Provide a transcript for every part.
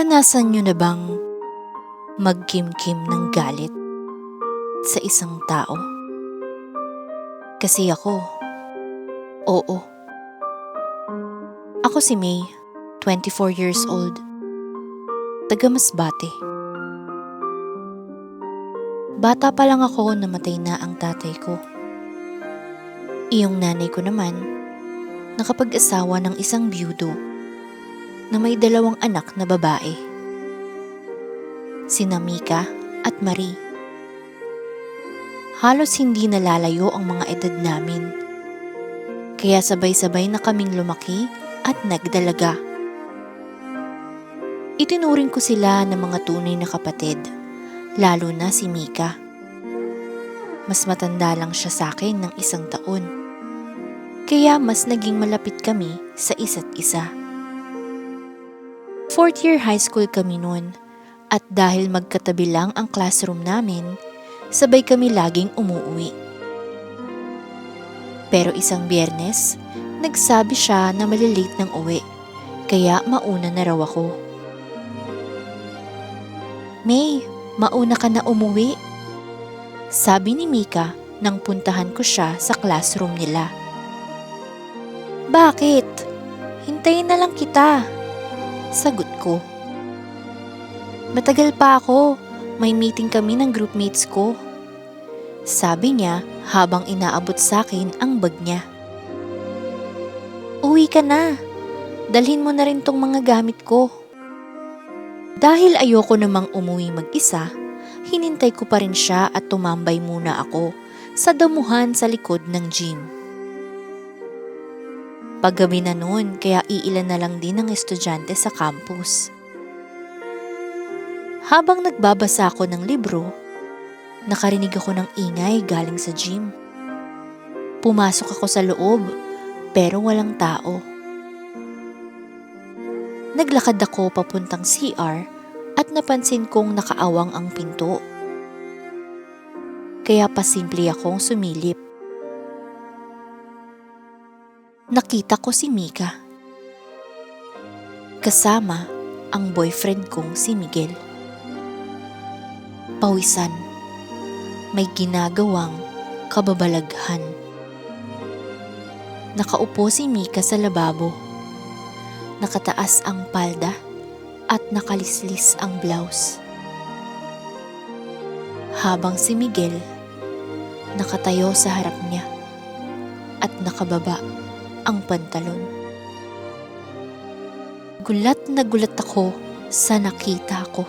Naranasan niyo na bang magkimkim ng galit sa isang tao? Kasi ako, oo. Ako si May, 24 years old, taga Masbate. Bata pa lang ako namatay na ang tatay ko. Iyong nanay ko naman, nakapag-asawa ng isang biyudo na may 2 anak na babae, sina Mika at Marie. Halos hindi nalalayo ang mga edad namin, kaya sabay-sabay na kaming lumaki at nagdalaga. Itinuring ko sila ng mga tunay na kapatid, lalo na si Mika. Mas matanda lang siya sa akin ng 1 taon, kaya mas naging malapit kami sa isa't isa. 4th year high school kami noon, at dahil magkatabi lang ang classroom namin, sabay kami laging umuwi. Pero isang Biyernes, nagsabi siya na malilate ng uwi, kaya mauna na raw ako. "May, mauna ka na umuwi," sabi ni Mika nang puntahan ko siya sa classroom nila. "Bakit? Hintayin na lang kita," sagot ko. "Matagal pa ako, may meeting kami ng groupmates ko," sabi niya habang inaabot sa akin ang bag niya. "Uwi ka na, dalhin mo na rin tong mga gamit ko." Dahil ayoko namang umuwi mag-isa, hinintay ko pa rin siya at tumambay muna ako sa damuhan sa likod ng gym. Paggabi na noon, kaya iilan na lang din ang estudyante sa campus. Habang nagbabasa ako ng libro, nakarinig ako ng ingay galing sa gym. Pumasok ako sa loob, pero walang tao. Naglakad ako papuntang CR at napansin kong nakaawang ang pinto. Kaya pasimple akong sumilip. Nakita ko si Mika, kasama ang boyfriend kong si Miguel. Pawisan, may ginagawang kababalaghan. Nakaupo si Mika sa lababo. Nakataas ang palda at nakalislis ang blouse. Habang si Miguel nakatayo sa harap niya at nakababa ang pantalon. Gulat na gulat ako sa nakita ko.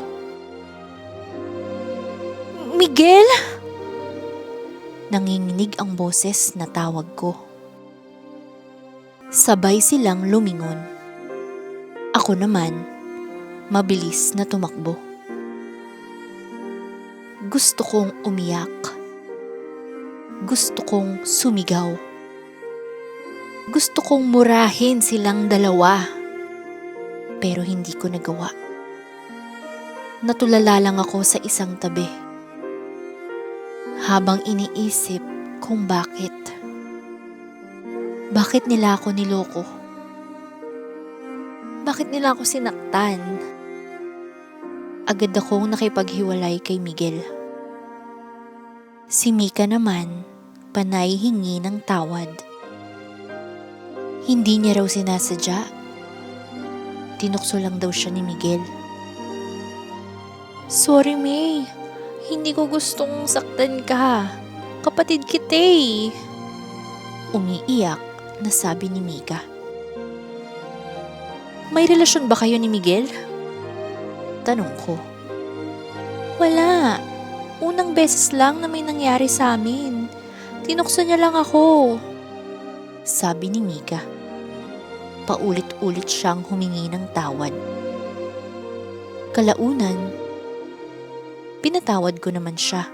"Miguel!" Nanginginig ang boses na tawag ko. Sabay silang lumingon. Ako naman, mabilis na tumakbo. Gusto kong umiyak. Gusto kong sumigaw. Gusto kong murahin silang dalawa. Pero hindi ko nagawa. Natulala lang ako sa isang tabi, habang iniisip kung bakit. Bakit nila ako niloko? Bakit nila ako sinaktan? Agad akong nakipaghiwalay kay Miguel. Si Mika naman, panay hingi ng tawad. Hindi niya raw sinasadya. Tinukso lang daw siya ni Miguel. "Sorry, May. Hindi ko gustong saktan ka. Kapatid kita eh." Umiiyak na sabi ni Mika. "May relasyon ba kayo ni Miguel?" Tanong ko. "Wala. Unang beses lang na may nangyari sa amin. Tinukso niya lang ako," sabi ni Mika. Paulit-ulit siyang humingi ng tawad. Kalaunan, pinatawad ko naman siya.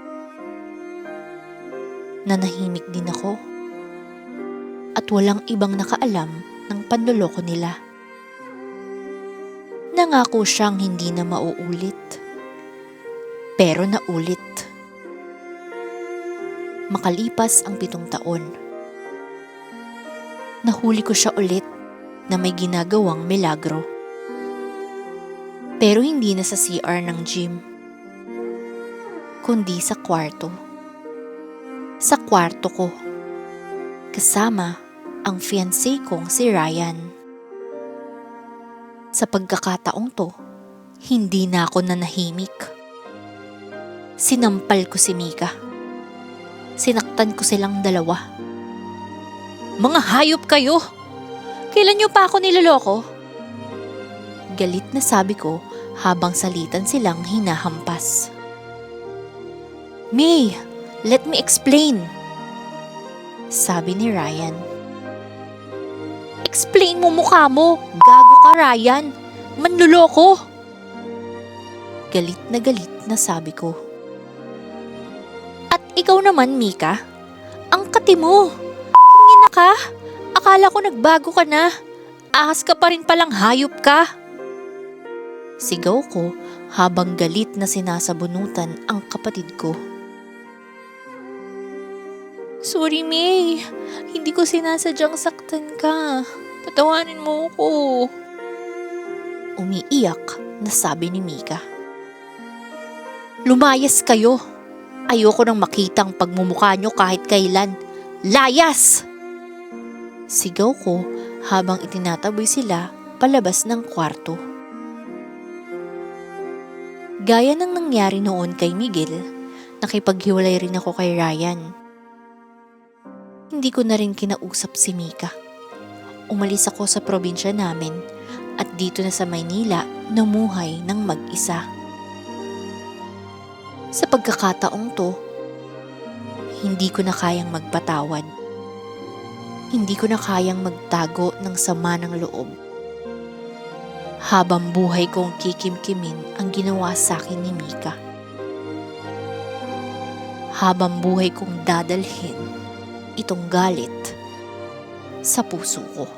Nanahimik din ako. At walang ibang nakaalam ng panloloko nila. Nangako siyang hindi na mauulit. Pero naulit. Makalipas ang 7 taon, nahuli ko siya ulit na may ginagawang milagro. Pero hindi na sa CR ng gym, kundi sa kwarto. Sa kwarto ko, kasama ang fiancé kong si Ryan. Sa pagkakataong to, hindi na ako nanahimik. Sinampal ko si Mika. Sinaktan ko silang dalawa. Mga hayop kayo! Kailan niyo pa ako niloloko? Galit na sabi ko habang salitan silang hinahampas. May, let me explain. Sabi ni Ryan. Explain mo mukha mo! Gago ka, Ryan! Manluloko! Galit na sabi ko. At ikaw naman, Mika? Ang kati mo! Ina ka! Akala ko nagbago ka na. Ahas ka pa rin palang hayop ka. Sigaw ko habang galit na sinasabunutan ang kapatid ko. Sorry, May. Hindi ko sinasadyang saktan ka. Patawanin mo ko. Umiiyak na sabi ni Mika. Lumayas kayo. Ayoko nang makitang pagmumukha nyo kahit kailan. Layas! Sigaw ko habang itinataboy sila palabas ng kwarto. Gaya ng nangyari noon kay Miguel, nakipaghiwalay rin ako kay Ryan. Hindi ko na rin kinausap si Mika. Umalis ako sa probinsya namin at dito na sa Maynila namuhay ng mag-isa. Sa pagkakataong to, hindi ko na kayang magpatawad. Hindi ko na kayang magtago ng sama ng loob. Habang buhay kong kikimkimin ang ginawa sa akin ni Mika. Habang buhay kong dadalhin itong galit sa puso ko.